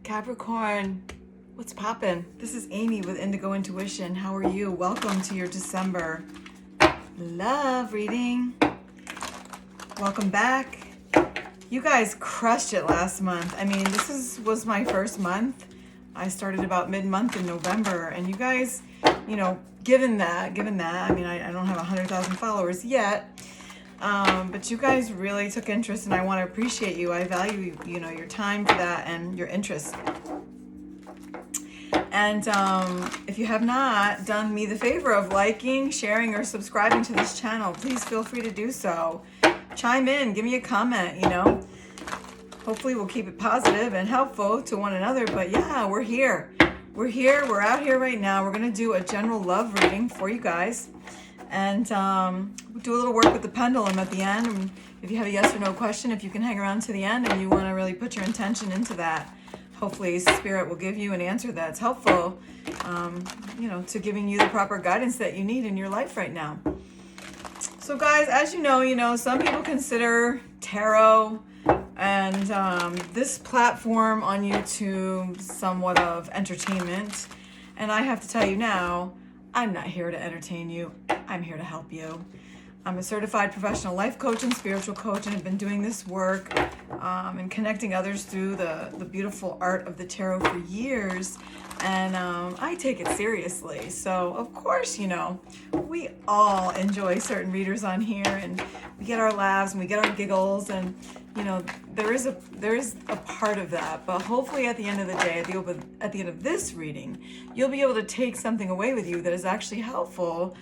Capricorn, what's poppin'? This is Amy with Indigo Intuition. How are you? Welcome to your December love reading. Welcome back. You guys crushed it last month. I mean, was my first month. I started about mid-month in November, and you guys, given that, I mean, I don't have 100,000 followers yet, but you guys really took interest, and I want to appreciate you. I value, your time for that and your interest. And if you have not done me the favor of liking, sharing, or subscribing to this channel, please feel free to do so. Chime in, give me a comment, Hopefully we'll keep it positive and helpful to one another. But yeah, we're here. We're out here right now. We're going to do a general love reading for you guys. And we'll do a little work with the pendulum at the end. And if you have a yes or no question, if you can hang around to the end and you want to really put your intention into that, hopefully Spirit will give you an answer that's helpful, to giving you the proper guidance that you need in your life right now. So guys, as you know, some people consider tarot and this platform on YouTube somewhat of entertainment. And I have to tell you now, I'm not here to entertain you. I'm here to help you. I'm a certified professional life coach and spiritual coach, and have been doing this work and connecting others through the beautiful art of the tarot for years. And I take it seriously. So, of course, we all enjoy certain readers on here, and we get our laughs and we get our giggles, and there is a part of that. But hopefully at the end of the day, at the end of this reading, you'll be able to take something away with you that is actually helpful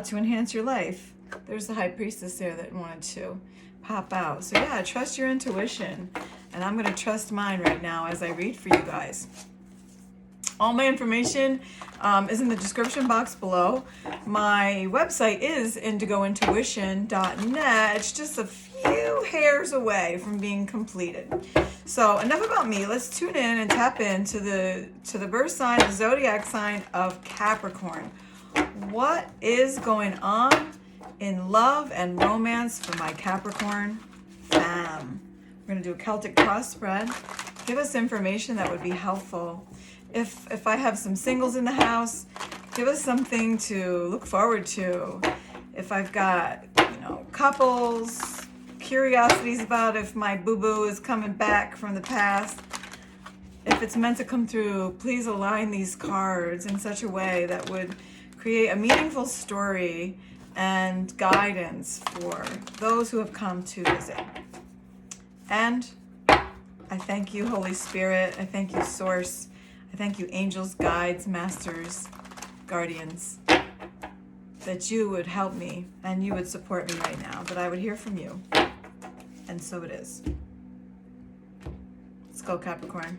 to enhance your life. There's the High Priestess there that wanted to pop out. So yeah, trust your intuition. And I'm going to trust mine right now as I read for you guys. All my information is in the description box below. My website is indigointuition.net. It's just a few hairs away from being completed. So enough about me. Let's tune in and tap into the birth sign, the zodiac sign of Capricorn. What is going on in love and romance for my Capricorn fam? We're going to do a Celtic cross spread. Give us information that would be helpful. If I have some singles in the house, give us something to look forward to. If I've got, couples, curiosities about if my boo-boo is coming back from the past, if it's meant to come through, please align these cards in such a way that would create a meaningful story and guidance for those who have come to visit. And I thank you, Holy Spirit. I thank you, Source. I thank you, angels, guides, masters, guardians, that you would help me and you would support me right now, that I would hear from you. And so it is. Let's go, Capricorn.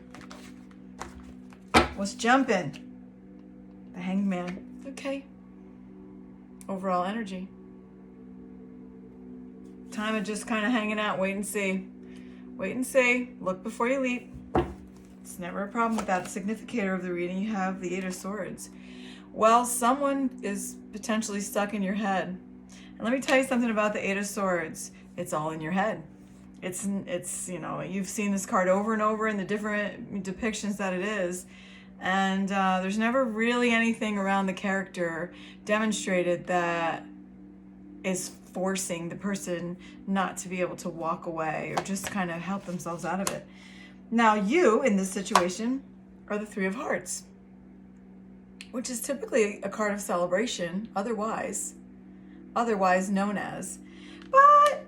What's jumping? The Hanged Man. Okay. Overall energy. Time of just kind of hanging out. Wait and see. Wait and see. Look before you leap. It's never a problem with that. Significator of the reading, you have the Eight of Swords. Well, someone is potentially stuck in your head. And let me tell you something about the Eight of Swords. It's all in your head. It's you've seen this card over and over in the different depictions that it is. And there's never really anything around the character demonstrated that is forcing the person not to be able to walk away or just kind of help themselves out of it. Now you, in this situation, are the Three of Hearts, which is typically a card of celebration, otherwise known as. But,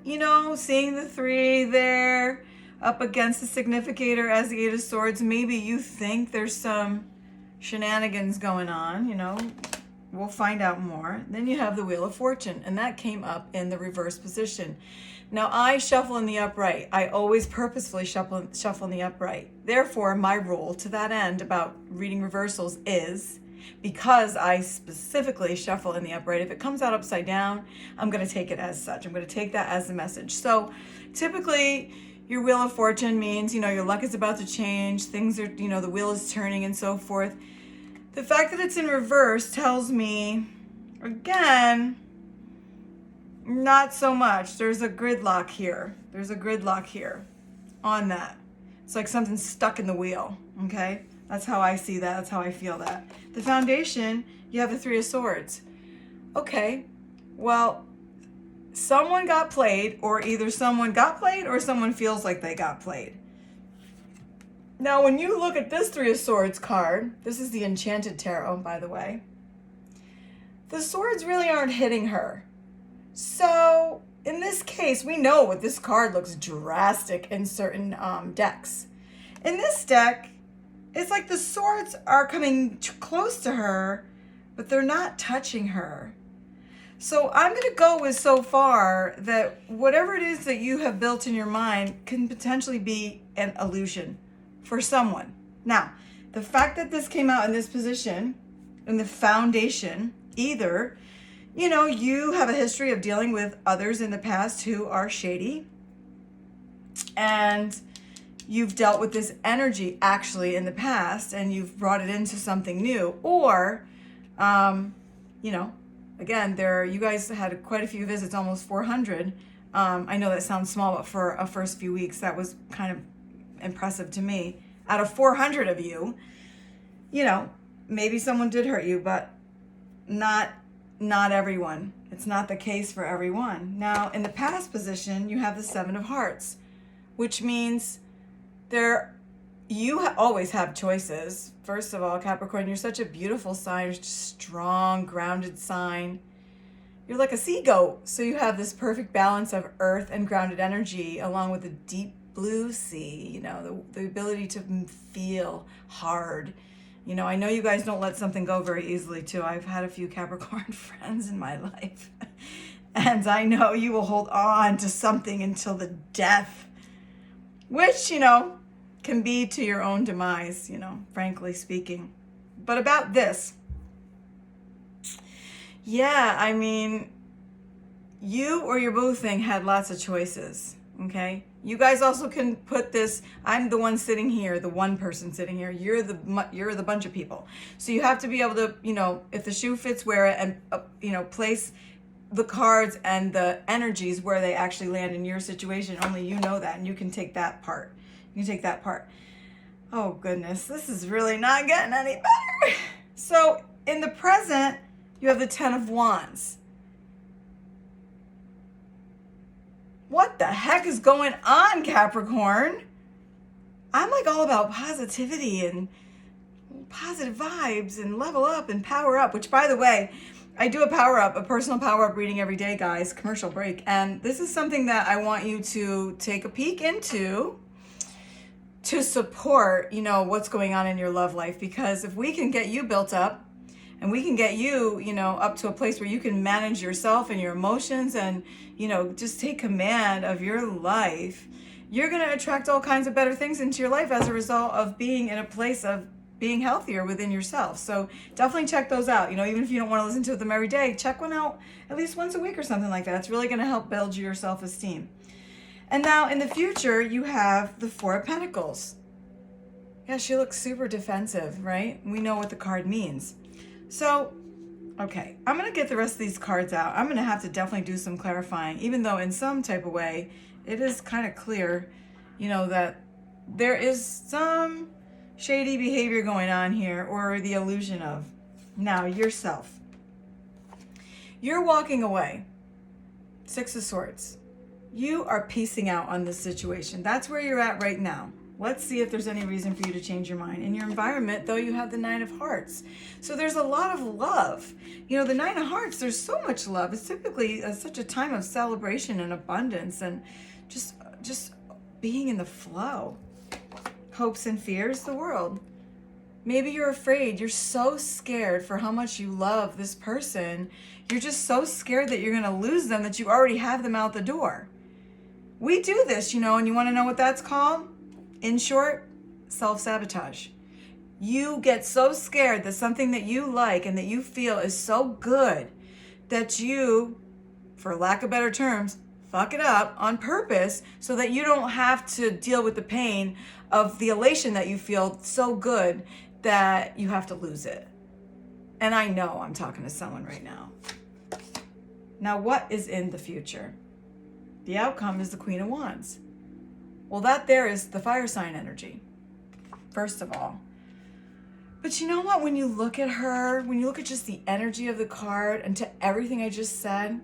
seeing the three there up against the significator as the Eight of Swords, maybe you think there's some shenanigans going on, We'll find out more. Then you have the Wheel of Fortune, and that came up in the reverse position. Now, I shuffle in the upright. I always purposefully shuffle in the upright. Therefore, my rule to that end about reading reversals is, because I specifically shuffle in the upright, if it comes out upside down, I'm going to take it as such. I'm going to take that as the message. So typically, your Wheel of Fortune means, your luck is about to change. Things are, the wheel is turning and so forth. The fact that it's in reverse tells me, again, not so much. There's a gridlock here. On that. It's like something stuck in the wheel, okay? That's how I see that. That's how I feel that. The Foundation, you have the Three of Swords. Okay, well, someone got played, or either someone got played or someone feels like they got played. Now, when you look at this Three of Swords card, this is the Enchanted Tarot, by the way, the swords really aren't hitting her. So, in this case, we know what this card looks drastic in certain decks. In this deck, it's like the swords are coming close to her, but they're not touching her. So I'm going to go with so far that whatever it is that you have built in your mind can potentially be an illusion for someone. Now, the fact that this came out in this position, in the Foundation, either, you know, you have a history of dealing with others in the past who are shady, and you've dealt with this energy actually in the past and you've brought it into something new, or, you know, again, you guys had quite a few visits, almost 400. I know that sounds small, but for a first few weeks, that was kind of impressive to me. Out of 400 of you, you know, maybe someone did hurt you, but not everyone. It's not the case for everyone. Now, in the past position, you have the Seven of Hearts, which means you always have choices. First of all, Capricorn, you're such a beautiful sign. You're just strong, grounded sign. You're like a sea goat. So you have this perfect balance of earth and grounded energy along with a deep blue sea, you know, the ability to feel hard. You know, I know you guys don't let something go very easily too. I've had a few Capricorn friends in my life. And I know you will hold on to something until the death, which, you know, can be to your own demise, you know, frankly speaking. But about this, yeah, I mean, you or your boo thing had lots of choices, okay? You guys also can put this, I'm the one sitting here, the one person sitting here, you're the bunch of people. So you have to be able to, you know, if the shoe fits, wear it, and, you know, place the cards and the energies where they actually land in your situation. Only you know that, and you can take that part. You can take that part. Oh goodness, this is really not getting any better. So in the present, you have the Ten of Wands. What the heck is going on, Capricorn? I'm like all about positivity and positive vibes and level up and power up, which, by the way, I do a personal power up reading every day, guys, commercial break. And this is something that I want you to take a peek into to support, you know, what's going on in your love life. Because if we can get you built up and we can get you, you know, up to a place where you can manage yourself and your emotions and, you know, just take command of your life, you're going to attract all kinds of better things into your life as a result of being in a place of being healthier within yourself. So definitely check those out. You know, even if you don't want to listen to them every day, check one out at least once a week or something like that. It's really going to help build your self-esteem. And now in the future, you have the Four of Pentacles. Yeah, she looks super defensive, right? We know what the card means. So, okay, I'm going to get the rest of these cards out. I'm going to have to definitely do some clarifying, even though in some type of way, it is kind of clear, you know, that there is some shady behavior going on here, or the illusion of. Now, yourself. You're walking away. Six of Swords. You are piecing out on this situation. That's where you're at right now. Let's see if there's any reason for you to change your mind. In your environment, though, you have the Nine of Hearts. So there's a lot of love. You know, the Nine of Hearts, there's so much love. It's typically such a time of celebration and abundance and just being in the flow. Hopes and fears, the world. Maybe you're afraid. You're so scared for how much you love this person. You're just so scared that you're going to lose them that you already have them out the door. We do this, you know, and you want to know what that's called? In short, self-sabotage. You get so scared that something that you like and that you feel is so good that you, for lack of better terms, fuck it up on purpose so that you don't have to deal with the pain of the elation that you feel so good that you have to lose it. And I know I'm talking to someone right now. Now, what is in the future? The outcome is the Queen of Wands. Well, that there is the fire sign energy, first of all. But you know what? When you look at her, when you look at just the energy of the card and to everything I just said,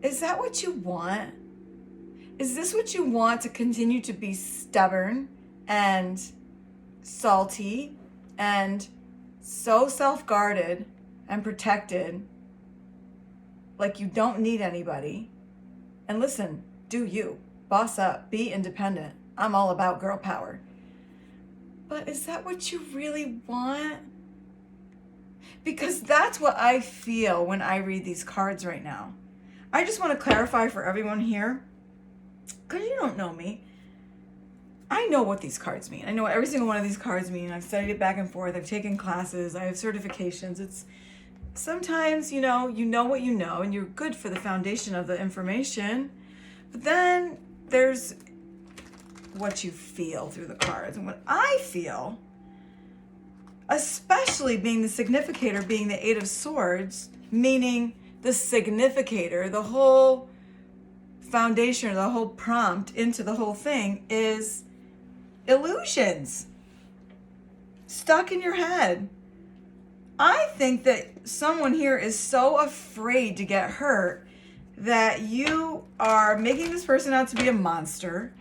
is that what you want? Is this what you want, to continue to be stubborn and salty and so self-guarded and protected, like you don't need anybody? And listen, do you. Boss up, be independent. I'm all about girl power. But is that what you really want? Because that's what I feel when I read these cards right now. I just want to clarify for everyone here, because you don't know me. I know what these cards mean. I know what every single one of these cards mean. I've studied it back and forth. I've taken classes. I have certifications. It's sometimes, you know what you know, and you're good for the foundation of the information. But then there's what you feel through the cards. And what I feel, especially being the significator, being the Eight of Swords, meaning the significator, the whole foundation, or the whole prompt into the whole thing is illusions stuck in your head. I think that someone here is so afraid to get hurt that you are making this person out to be a monster.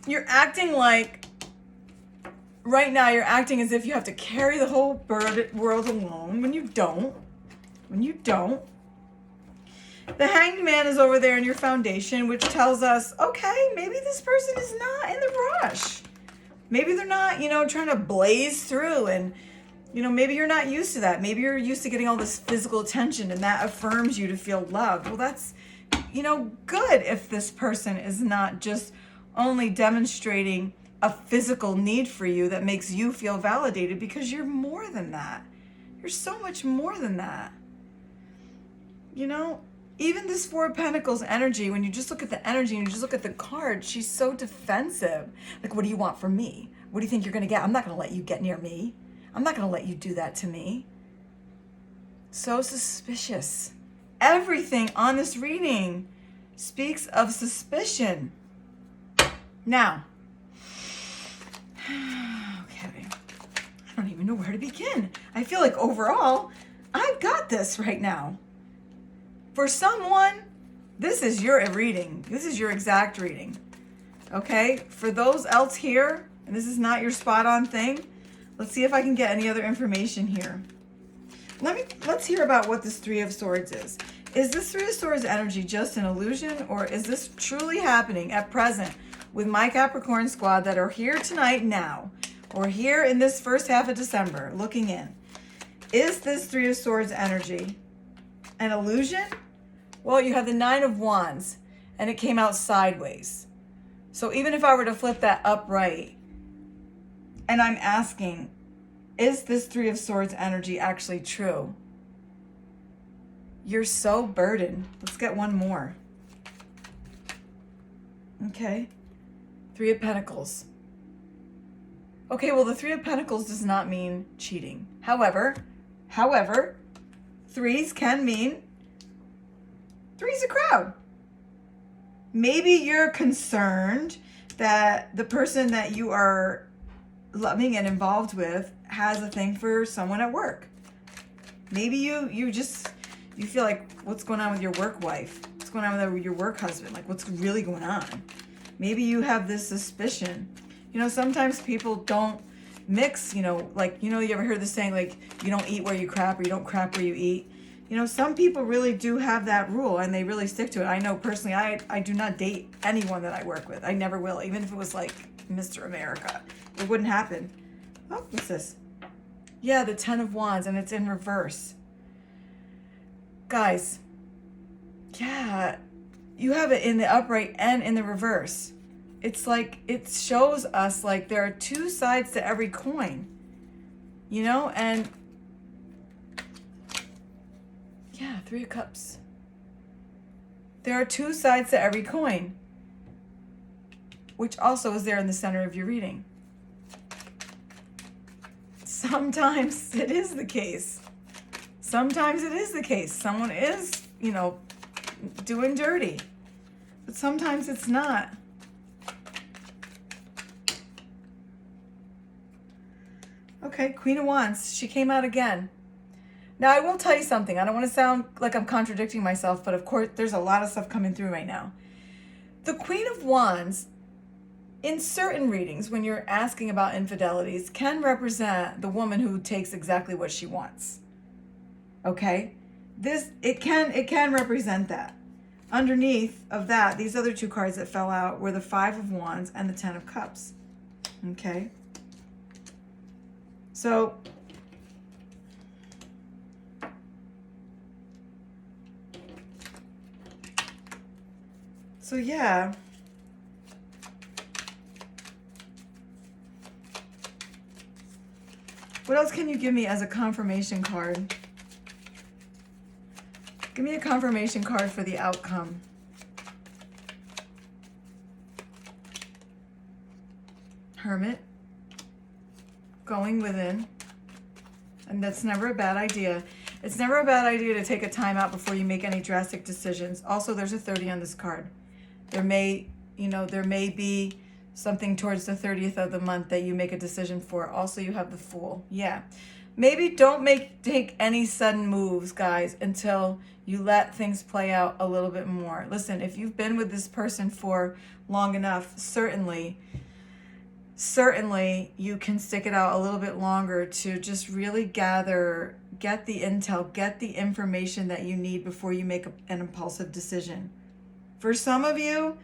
You're acting like, right now you're acting as if you have to carry the whole world alone, when you don't. The Hanged Man is over there in your foundation, which tells us, okay, maybe this person is not in the rush. Maybe they're not, trying to blaze through, and, maybe you're not used to that. Maybe you're used to getting all this physical attention, and that affirms you to feel loved. Well, that's, good if this person is not just only demonstrating a physical need for you that makes you feel validated, because you're more than that. You're so much more than that. Even this Four of Pentacles energy, when you just look at the energy and you just look at the card, she's so defensive. Like, what do you want from me? What do you think you're going to get? I'm not going to let you get near me. I'm not going to let you do that to me. So suspicious. Everything on this reading speaks of suspicion. Now, okay, I don't even know where to begin. I feel like overall, I've got this right now. For someone, this is your reading. This is your exact reading. Okay? For those else here, and this is not your spot on thing, let's see if I can get any other information here. Let's hear about what this Three of Swords is. Is this Three of Swords energy just an illusion, or is this truly happening at present with my Capricorn squad that are here tonight now, or here in this first half of December looking in? Is this Three of Swords energy an illusion? Well, you have the Nine of Wands, and it came out sideways. So even if I were to flip that upright, and I'm asking, is this Three of Swords energy actually true? You're so burdened. Let's get one more. Okay. Three of Pentacles. Okay, well, the Three of Pentacles does not mean cheating. However, threes can mean three's a crowd. Maybe you're concerned that the person that you are loving and involved with has a thing for someone at work. Maybe you feel like, what's going on with your work wife? What's going on with your work husband? Like, what's really going on? Maybe you have this suspicion. Sometimes people don't mix, you ever heard the saying, like, you don't eat where you crap, or you don't crap where you eat. Some people really do have that rule, and they really stick to it. I know personally, I do not date anyone that I work with. I never will, even if it was like Mr. America. It wouldn't happen. Oh, what's this? Yeah, the Ten of Wands, and it's in reverse. Guys, yeah, you have it in the upright and in the reverse. It's like, it shows us like there are two sides to every coin, and yeah, Three of Cups. There are two sides to every coin, which also is there in the center of your reading. Sometimes it is the case. Sometimes it is the case. Someone is, doing dirty. But sometimes it's not. Okay, Queen of Wands. She came out again. Now, I will tell you something. I don't want to sound like I'm contradicting myself, but of course, there's a lot of stuff coming through right now. The Queen of Wands, in certain readings, when you're asking about infidelities, can represent the woman who takes exactly what she wants. Okay? It can represent that. Underneath of that, these other two cards that fell out were the Five of Wands and the Ten of Cups. Okay? So, yeah. What else can you give me as a confirmation card? Give me a confirmation card for the outcome. Hermit. Going within. And that's never a bad idea. It's never a bad idea to take a time out before you make any drastic decisions. Also, there's a 30 on this card. There may be something towards the 30th of the month that you make a decision for. Also, you have the Fool. Yeah. Maybe don't take any sudden moves, guys, until you let things play out a little bit more. Listen, if you've been with this person for long enough, certainly you can stick it out a little bit longer to just really get the intel, get the information that you need before you make an impulsive decision. For some of you,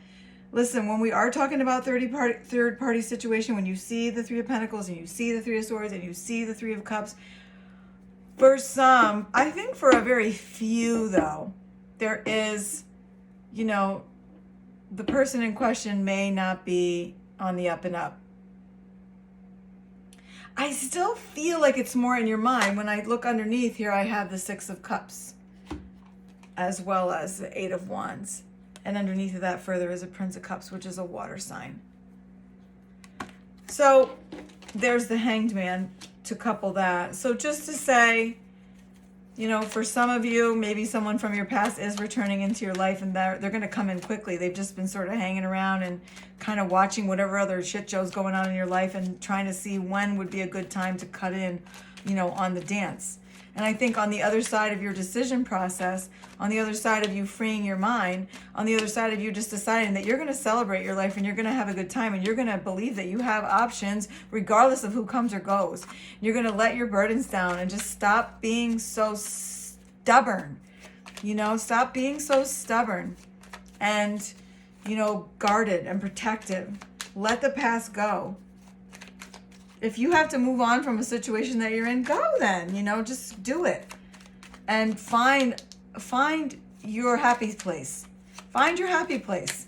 listen, when we are talking about third party situation, when you see the Three of Pentacles and you see the Three of Swords and you see the Three of Cups, for some, I think for a very few though, there is, the person in question may not be on the up and up. I still feel like it's more in your mind. When I look underneath here, I have the Six of Cups as well as the Eight of Wands. And underneath of that further is a Prince of Cups, which is a water sign. So there's the Hanged Man to couple that. So just to say, for some of you, maybe someone from your past is returning into your life and they're going to come in quickly. They've just been sort of hanging around and kind of watching whatever other shit show's going on in your life and trying to see when would be a good time to cut in, on the dance. And I think on the other side of your decision process, on the other side of you freeing your mind, on the other side of you just deciding that you're going to celebrate your life and you're going to have a good time and you're going to believe that you have options regardless of who comes or goes. You're going to let your burdens down and just stop being so stubborn. Stop being so stubborn and, guarded and protective. Let the past go. If you have to move on from a situation that you're in, go then, just do it. And find your happy place. Find your happy place.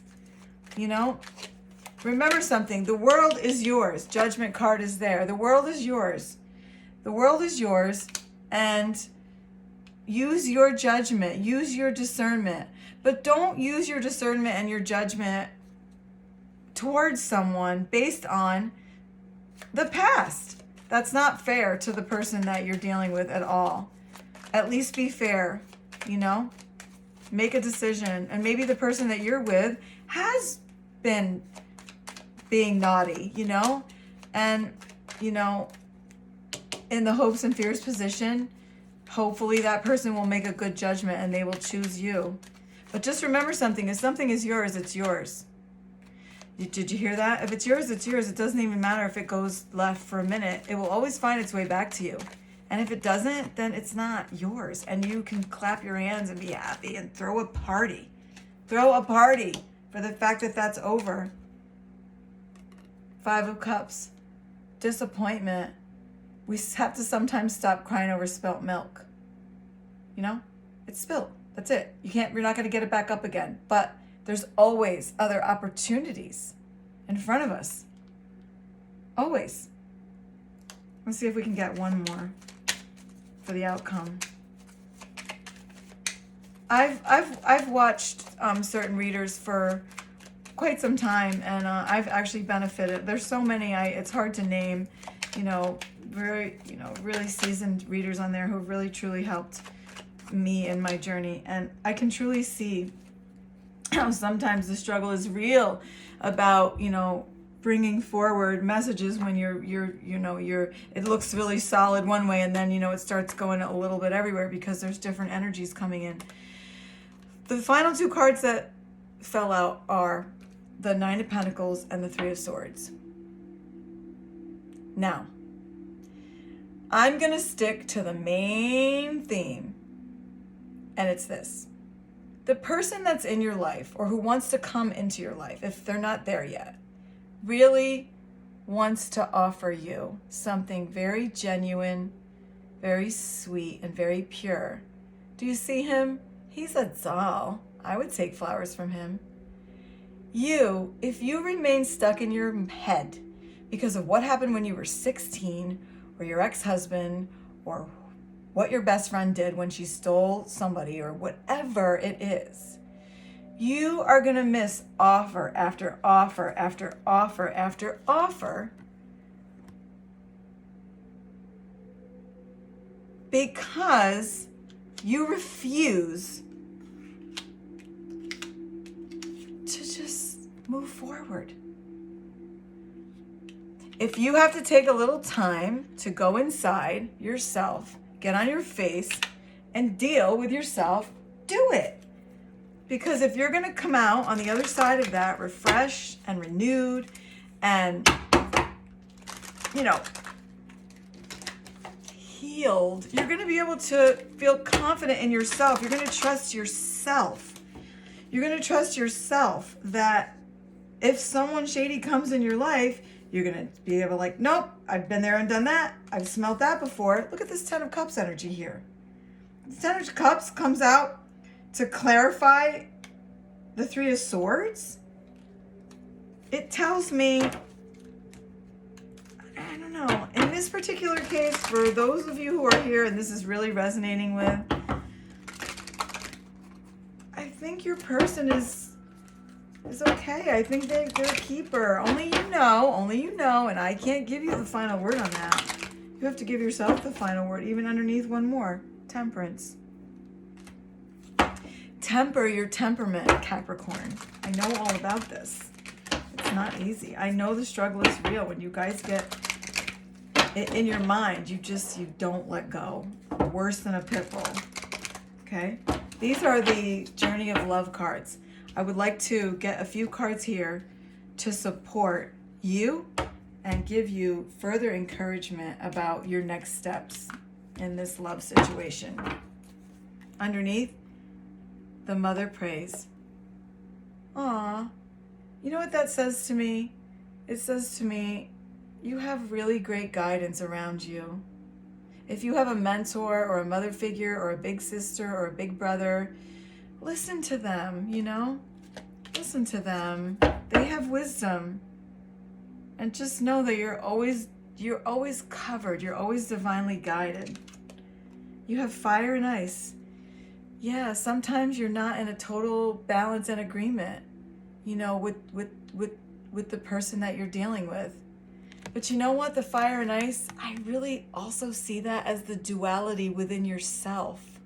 Remember something. The world is yours. Judgment card is there. The world is yours. The world is yours. And use your judgment. Use your discernment. But don't use your discernment and your judgment towards someone based on the past. That's not fair to the person that you're dealing with at all. At least be fair, Make a decision. And maybe the person that you're with has been being naughty, And, in the hopes and fears position, hopefully that person will make a good judgment and they will choose you. But just remember something. If something is yours, it's yours. Did you hear that? If it's yours, it's yours. It doesn't even matter if it goes left for a minute. It will always find its way back to you. And if it doesn't, then it's not yours. And you can clap your hands and be happy and throw a party. Throw a party for the fact that that's over. Five of Cups. Disappointment. We have to sometimes stop crying over spilt milk. It's spilt. That's it. You're not going to get it back up again. But there's always other opportunities in front of us. Always. Let's see if we can get one more for the outcome. I've watched certain readers for quite some time, and I've actually benefited. There's so many. It's hard to name. Very really seasoned readers on there who have really truly helped me in my journey, and I can truly see how sometimes the struggle is real about bringing forward messages when it looks really solid one way, and then, it starts going a little bit everywhere because there's different energies coming in. The final two cards that fell out are the Nine of Pentacles and the Three of Swords. Now, I'm going to stick to the main theme, and it's this. The person that's in your life, or who wants to come into your life, if they're not there yet, really wants to offer you something very genuine, very sweet, and very pure. Do you see him? He's a doll. I would take flowers from him. If you remain stuck in your head because of what happened when you were 16, or your ex-husband, or what your best friend did when she stole somebody, or whatever it is, you are going to miss offer after offer after offer after offer because you refuse to just move forward. If you have to take a little time to go inside yourself, get on your face, and deal with yourself, do it. Because if you're going to come out on the other side of that refreshed and renewed and, healed, you're going to be able to feel confident in yourself. You're going to trust yourself. You're going to trust yourself that if someone shady comes in your life, you're going to be able to nope, I've been there and done that. I've smelled that before. Look at this Ten of Cups energy here. The Ten of Cups comes out to clarify the Three of Swords. It tells me, I don't know, in this particular case, for those of you who are here and this is really resonating with, I think your person is okay. I think they're a keeper. Only you know, and I can't give you the final word on that. You have to give yourself the final word, even underneath one more. Temperance. Temper your temperament, Capricorn. I know all about this. It's not easy. I know the struggle is real. When you guys get it in your mind, you don't let go. Worse than a pit bull. Okay? These are the Journey of Love cards. I would like to get a few cards here to support you and give you further encouragement about your next steps in this love situation. Underneath, the Mother prays. Aw, you know what that says to me? It says to me, you have really great guidance around you. If you have a mentor or a mother figure or a big sister or a big brother, listen to them, Listen to them. They have wisdom. And just know that you're always covered. You're always divinely guided. You have fire and ice. Yeah, sometimes you're not in a total balance and agreement, with the person that you're dealing with. But you know what? The fire and ice, I really also see that as the duality within yourself.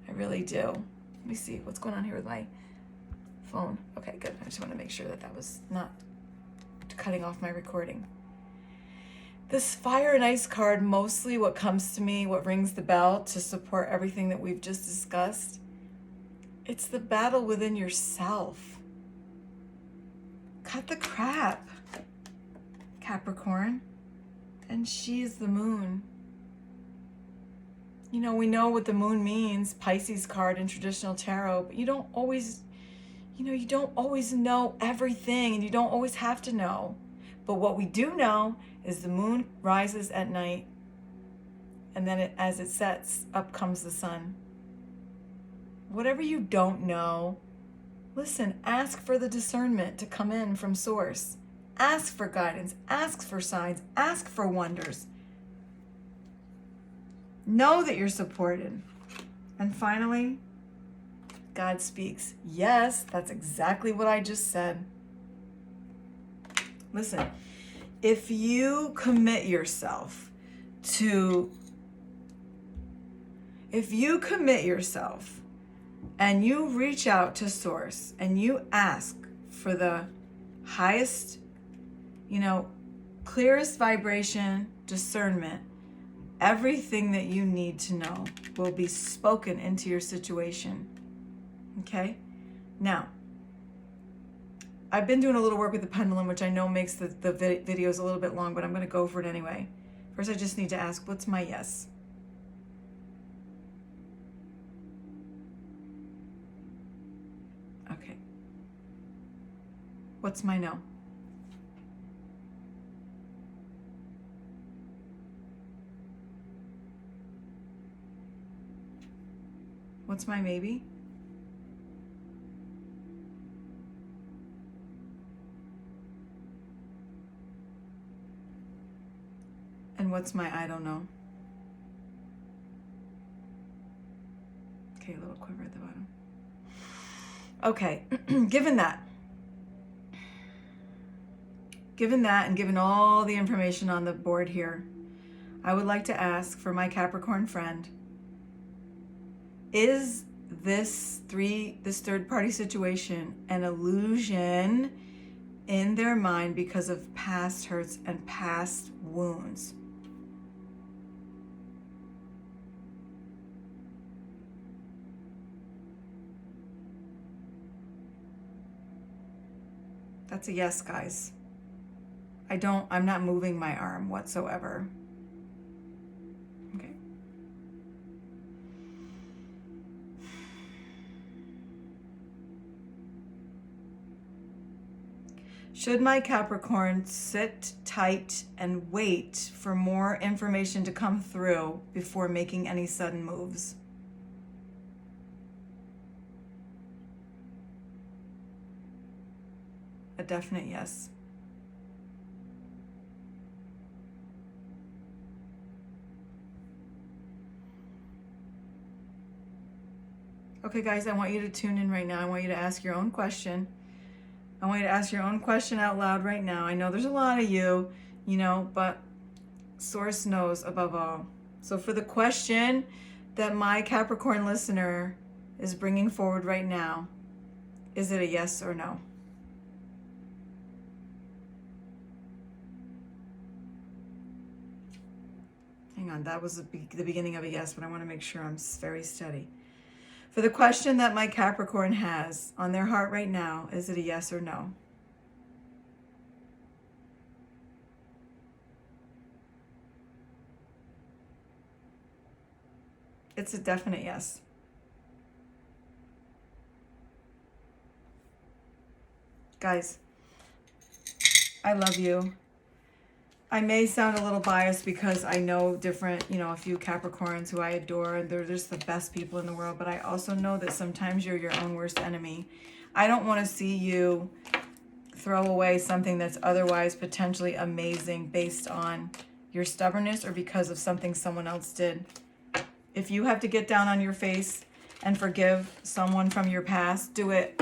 I really do. Let me see what's going on here with my phone. Okay, good. I just want to make sure that was not cutting off my recording. This fire and ice card, mostly what comes to me, what rings the bell to support everything that we've just discussed, it's the battle within yourself. Cut the crap, Capricorn. And she is the moon. We know what the moon means, Pisces card in traditional tarot, but you don't always know everything, and you don't always have to know. But what we do know is the moon rises at night, and then as it sets, up comes the sun. Whatever you don't know, listen, ask for the discernment to come in from source. Ask for guidance, ask for signs, ask for wonders. Know that you're supported. And finally, God speaks. Yes, that's exactly what I just said. Listen, if you commit yourself and you reach out to source and you ask for the highest, clearest vibration, discernment. Everything that you need to know will be spoken into your situation. Okay? Now, I've been doing a little work with the pendulum, which I know makes the videos a little bit long, but I'm going to go for it anyway. First, I just need to ask, what's my yes? Okay. What's my no? What's my maybe? And what's my I don't know? Okay, a little quiver at the bottom. Okay, given that and given all the information on the board here, I would like to ask for my Capricorn friend, is this third-party situation an illusion in their mind because of past hurts and past wounds? That's a yes, guys. I'm not moving my arm whatsoever. Okay. Should my Capricorn sit tight and wait for more information to come through before making any sudden moves? A definite yes. Okay, guys, I want you to tune in right now. I want you to ask your own question. I want you to ask your own question out loud right now. I know there's a lot of you, but Source knows above all. So for the question that my Capricorn listener is bringing forward right now, is it a yes or no? Hang on, that was the beginning of a yes, but I want to make sure I'm very steady. For the question that my Capricorn has on their heart right now, is it a yes or no? It's a definite yes. Guys, I love you. I may sound a little biased because I know a few Capricorns who I adore, and they're just the best people in the world, but I also know that sometimes you're your own worst enemy. I don't want to see you throw away something that's otherwise potentially amazing based on your stubbornness or because of something someone else did. If you have to get down on your face and forgive someone from your past, do it.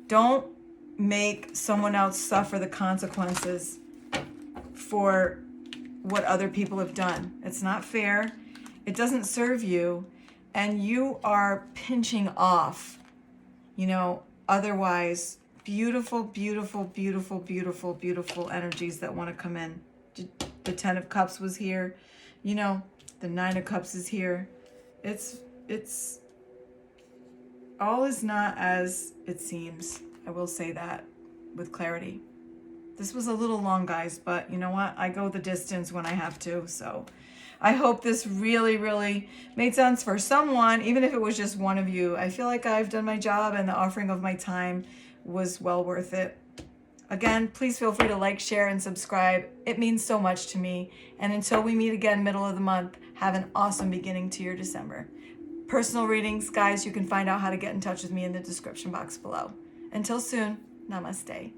Don't make someone else suffer the consequences for what other people have done. It's not fair. It doesn't serve you. And you are pinching off, otherwise beautiful, beautiful, beautiful, beautiful, beautiful energies that want to come in. The 10 of Cups was here. The 9 of Cups is here. It's all is not as it seems. I will say that with clarity. This was a little long, guys, but you know what? I go the distance when I have to. So I hope this really, really made sense for someone, even if it was just one of you. I feel like I've done my job and the offering of my time was well worth it. Again, please feel free to like, share, and subscribe. It means so much to me. And until we meet again, middle of the month, have an awesome beginning to your December. Personal readings, guys, you can find out how to get in touch with me in the description box below. Until soon, namaste.